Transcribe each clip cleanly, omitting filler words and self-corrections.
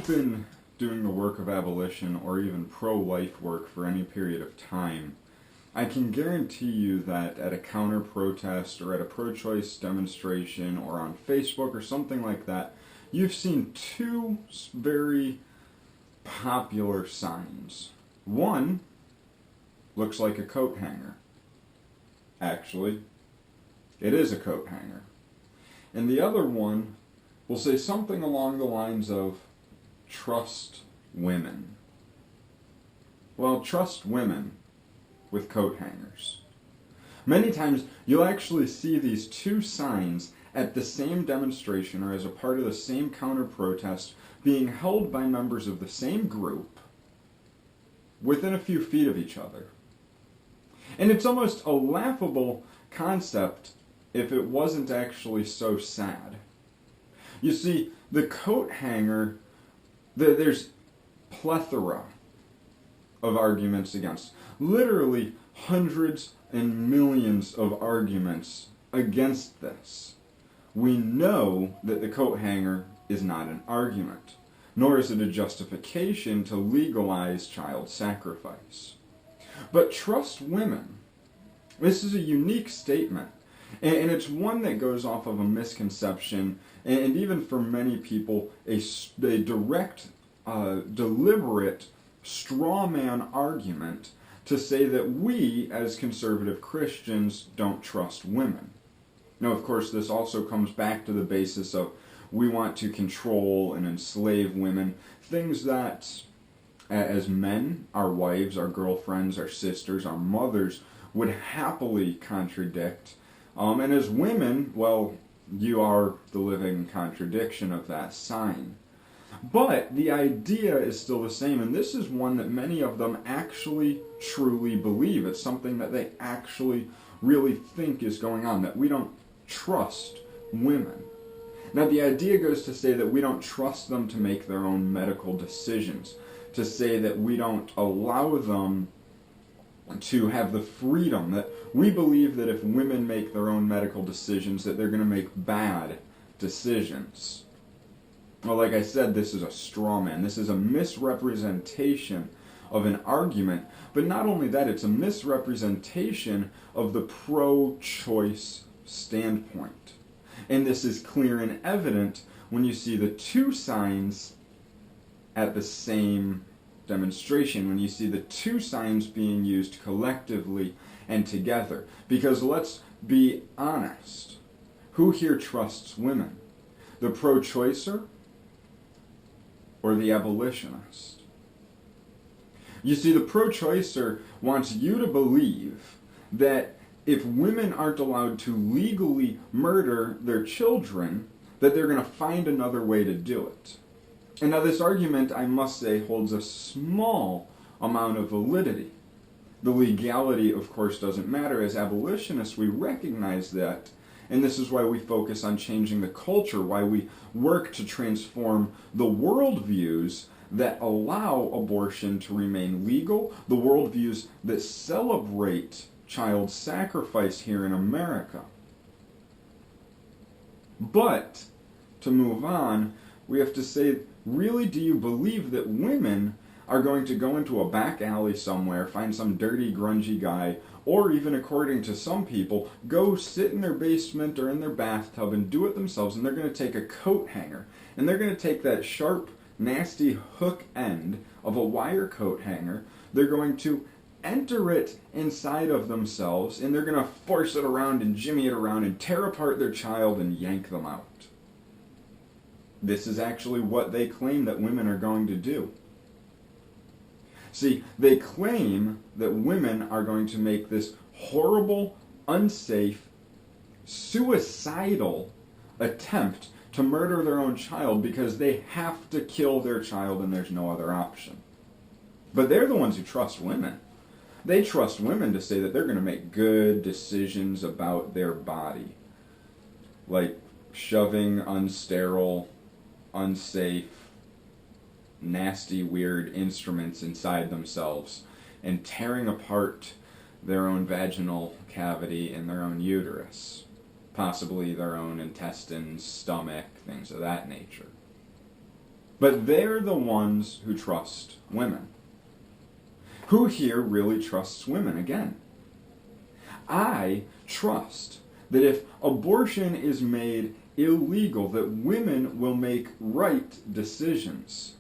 you've been doing the work of abolition or even pro-life work for any period of time, I can guarantee you that at a counter-protest or at a pro-choice demonstration or on Facebook or something like that, you've seen two very popular signs. One looks like a coat hanger. Actually, it is a coat hanger. And the other one will say something along the lines of, trust women. Well, trust women with coat hangers. Many times you'll actually see these two signs at the same demonstration or as a part of the same counter-protest being held by members of the same group within a few feet of each other. And it's almost a laughable concept if it wasn't actually so sad. You see, the coat hanger, there's plethora of arguments against. Literally hundreds and millions of arguments against this. We know that the coat hanger is not an argument, nor is it a justification to legalize child sacrifice. But trust women. This is a unique statement, and it's one that goes off of a misconception, and even for many people, a direct, deliberate, straw man argument to say that we, as conservative Christians, don't trust women. Now, of course, this also comes back to the basis of we want to control and enslave women, things that, as men, our wives, our girlfriends, our sisters, our mothers, would happily contradict. And as women, well, you are the living contradiction of that sign. But the idea is still the same, and this is one that many of them actually truly believe. It's something that they actually really think is going on, that we don't trust women. Now, the idea goes to say that we don't trust them to make their own medical decisions, to say that we don't allow them to have the freedom, that we believe that if women make their own medical decisions, that they're going to make bad decisions. Well, like I said, this is a straw man. This is a misrepresentation of an argument, but not only that, it's a misrepresentation of the pro-choice standpoint. And this is clear and evident when you see the two signs at the same demonstration, when you see the two signs being used collectively and together. Because let's be honest, who here trusts women? The pro-choicer or the abolitionist? You see, the pro-choicer wants you to believe that if women aren't allowed to legally murder their children, that they're going to find another way to do it. And now this argument, I must say, holds a small amount of validity. The legality, of course, doesn't matter. As abolitionists, we recognize that, and this is why we focus on changing the culture, why we work to transform the worldviews that allow abortion to remain legal, the worldviews that celebrate child sacrifice here in America. But, to move on, we have to say, really, do you believe that women are going to go into a back alley somewhere, find some dirty, grungy guy, or even according to some people, go sit in their basement or in their bathtub and do it themselves, and they're going to take a coat hanger, and they're going to take that sharp, nasty hook end of a wire coat hanger, they're going to enter it inside of themselves, and they're going to force it around and jimmy it around and tear apart their child and yank them out. This is actually what they claim that women are going to do. See, they claim that women are going to make this horrible, unsafe, suicidal attempt to murder their own child because they have to kill their child and there's no other option. But they're the ones who trust women. They trust women to say that they're going to make good decisions about their body. Like shoving unsterile, unsafe, nasty, weird instruments inside themselves and tearing apart their own vaginal cavity and their own uterus, possibly their own intestines, stomach, things of that nature. But they're the ones who trust women. Who here really trusts women? Again, I trust that if abortion is made illegal, that women will make right decisions.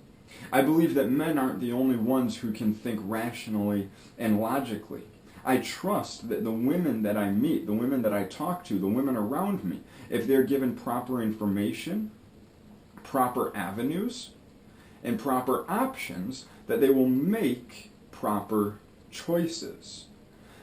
I believe that men aren't the only ones who can think rationally and logically. I trust that the women that I meet, the women that I talk to, the women around me, if they're given proper information, proper avenues, and proper options, that they will make proper choices.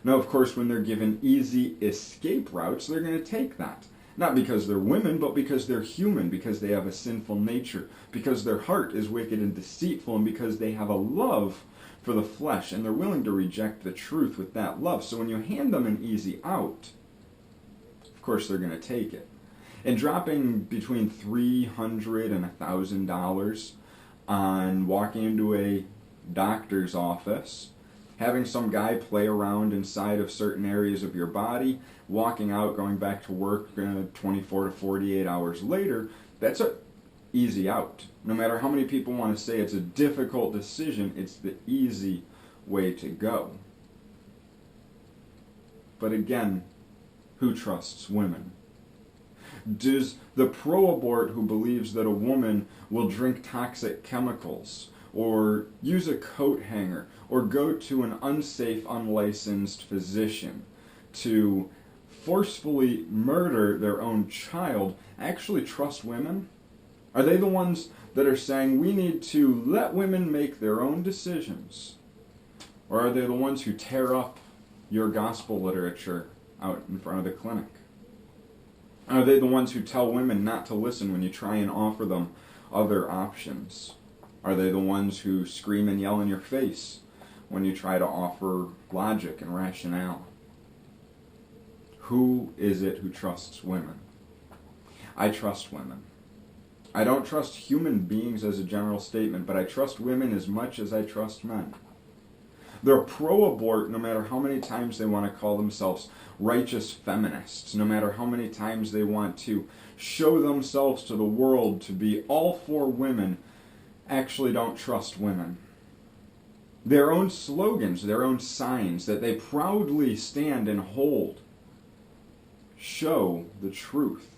Now, of course, when they're given easy escape routes, they're going to take that. Not because they're women, but because they're human, because they have a sinful nature, because their heart is wicked and deceitful, and because they have a love for the flesh, and they're willing to reject the truth with that love. So when you hand them an easy out, of course they're going to take it. And dropping between $300 and $1,000 on walking into a doctor's office, having some guy play around inside of certain areas of your body, walking out, going back to work 24 to 48 hours later, that's an easy out. No matter how many people want to say it's a difficult decision, it's the easy way to go. But again, who trusts women? Does the pro-abort who believes that a woman will drink toxic chemicals, or use a coat hanger, or go to an unsafe, unlicensed physician to forcefully murder their own child, actually trust women? Are they the ones that are saying we need to let women make their own decisions? Or are they the ones who tear up your gospel literature out in front of the clinic? Are they the ones who tell women not to listen when you try and offer them other options? Are they the ones who scream and yell in your face when you try to offer logic and rationale? Who is it who trusts women? I trust women. I don't trust human beings as a general statement, but I trust women as much as I trust men. They're pro-abort no matter how many times they want to call themselves righteous feminists, no matter how many times they want to show themselves to the world to be all for women, actually don't trust women. Their own slogans, their own signs that they proudly stand and hold show the truth,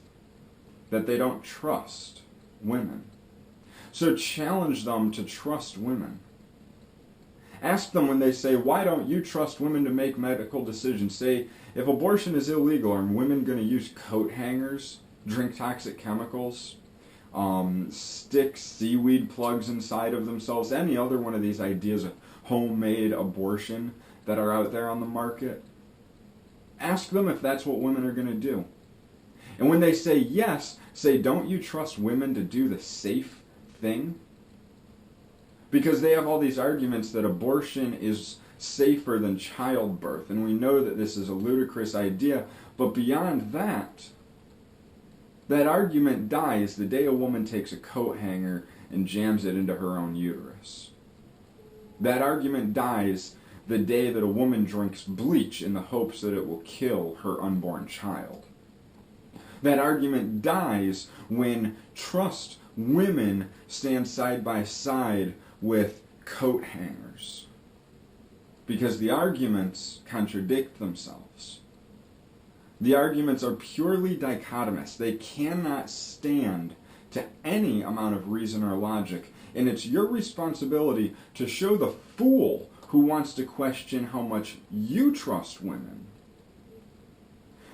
that they don't trust women. So challenge them to trust women. Ask them when they say, why don't you trust women to make medical decisions? Say, if abortion is illegal, are women going to use coat hangers, drink toxic chemicals, stick seaweed plugs inside of themselves, any other one of these ideas of homemade abortion that are out there on the market? Ask them if that's what women are going to do. And when they say yes, say, don't you trust women to do the safe thing? Because they have all these arguments that abortion is safer than childbirth, and we know that this is a ludicrous idea, but beyond that, that argument dies the day a woman takes a coat hanger and jams it into her own uterus. That argument dies the day that a woman drinks bleach in the hopes that it will kill her unborn child. That argument dies when trust women stand side by side with coat hangers, because the arguments contradict themselves. The arguments are purely dichotomous. They cannot stand to any amount of reason or logic, and it's your responsibility to show the fool who wants to question how much you trust women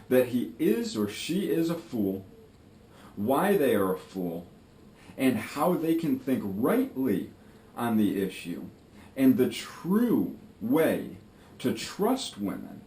that he is or she is a fool, why they are a fool, and how they can think rightly on the issue. And the true way to trust women